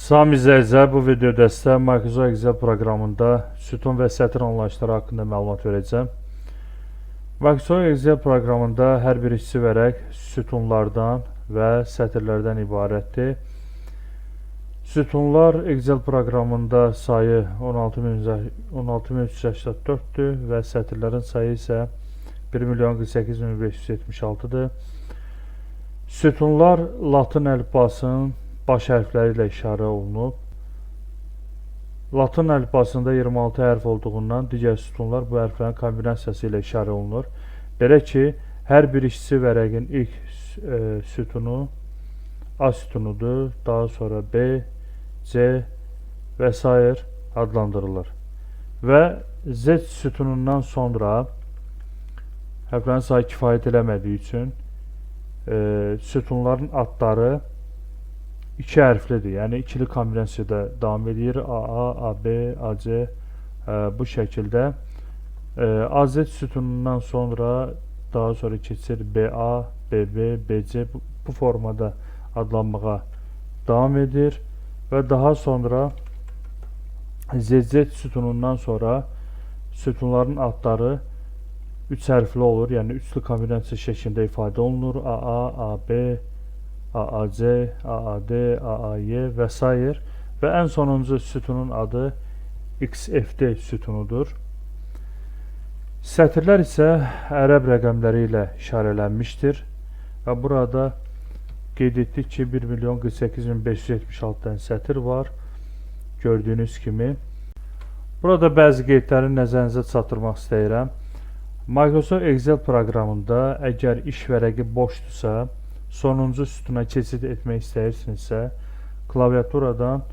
Salam izləyicilər, bu videoda sizə Microsoft Excel proqramında sütun və sətr anlayışları haqqında məlumat verəcəm. Microsoft Excel proqramında hər bir işçi vərəq sütunlardan və sətirlərdən ibarətdir. Sütunlar Excel proqramında sayı 16384-dür və sətirlərin sayı isə 1.048.576-dır. Sütunlar Latın əlifbasının baş hərfləri ilə işarə olunub. Latın əlifbasında 26 hərf olduğundan digər sütunlar bu hərflərin kombinasiyası ilə işarə olunur. Belə ki, hər bir işçi vərəqin ilk sütunu A sütunudur, daha sonra B, C və s. adlandırılır. Və Z sütunundan sonra hərflərin sayı kifayət eləmədiyi üçün sütunların adları iki hərflidir, yəni ikili kombinasiyada davam edir. AA, AB, AC bu şəkildə. AZ sütunundan sonra daha sonra keçir BA, BB, BC bu formada adlanmağa davam edir və daha sonra ZZ sütunundan sonra sütunların adları üç hərfli olur, yəni üçlü kombinasiya şəklində ifadə olunur. AA, AB, AAC, AAD, AAY və s. və ən sonuncu sütunun adı XFD sütunudur. Sətirlər isə ərəb rəqəmləri ilə işarələnmişdir və burada qeyd etdik ki 1.048.576 dənə sətir var, gördüyünüz kimi. Burada bəzi qeydləri nəzərinizə çatdırmaq istəyirəm. Microsoft Excel proqramında əgər iş vərəqi boşdursa, sonuncu sütuna keçid etmək istəyirsinizsə, klaviaturadan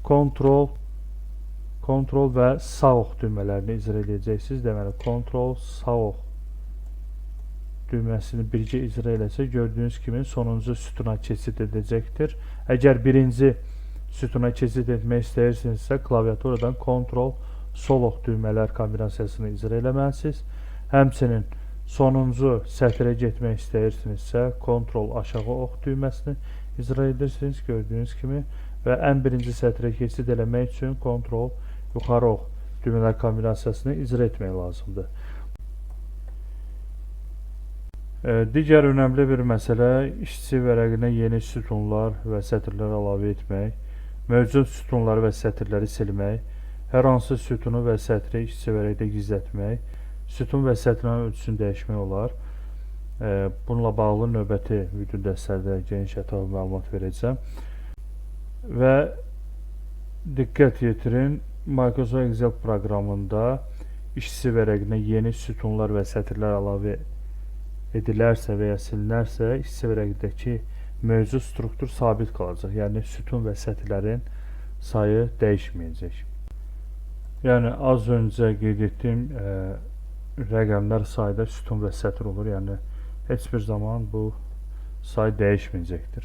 Ctrl və sağ ox düymələrini icra edəcəksiniz. Deməli, Ctrl, sağ ox düyməsini birgə icra eləsə, gördüyünüz kimi sonuncu sütuna keçid edəcəkdir. Əgər birinci sütuna keçid etmək istəyirsinizsə, klaviaturadan Ctrl, sol ox düymələr kombinasiyasını icra eləməlisiniz. Həmçinin sonuncu sətrə getmək istəyirsinizsə, Ctrl aşağı ox düyməsini icra edirsiniz, gördüyünüz kimi. Və ən birinci sətrə keçid eləmək üçün Ctrl yuxarı ox düymələr kombinasiyasını icra etmək lazımdır. Digər önəmli bir məsələ işçi vərəqinə yeni sütunlar və sətirlər əlavə etmək, mövcud sütunları və sətirləri silmək, hər hansı sütunu və sətri işçi vərəqdə gizlətmək, sütun və sətrin ölçüsünü dəyişmək olar. Bununla bağlı növbəti video dərslərdə geniş ətraflı məlumat verəcəm. Və diqqət yetirin, Microsoft Excel proqramında işçi vərəqinə yeni sütunlar və sətirlər əlavə edilərsə və ya silinərsə, işçi vərəqindəki mövcud struktur sabit qalacaq. Yəni sütun və sətirlərin sayı dəyişməyəcək. Yəni az öncə qeyd etdiyim rəqəmlər sayda sütun və sətr olur, yəni heç bir zaman bu say dəyişməyəcəkdir.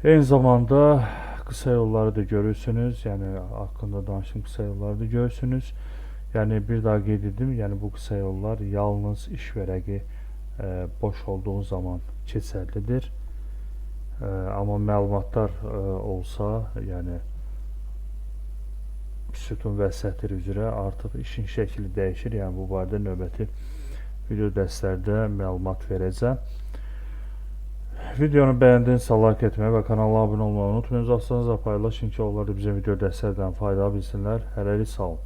Eyni zamanda qısa yolları da görürsünüz, yəni haqqında danışım qısa yolları da görürsünüz. Yəni bir daha qeyd edim, yəni bu qısa yollar yalnız iş vərəqi boş olduğu zaman keçərlidir. Amma məlumatlar olsa, yəni sütun və sətr üzrə artıq işin şəkli dəyişir. Yəni bu barədə növbəti video dərslərdə məlumat verəcəm. Videonu bəyəndinizsə like etməyi və kanala abunə olmağı unutmayın. Dostlarınızla paylaşın ki, onlar da bizə video dərslərdən fayda bilsinlər. Hələlik sağ olun.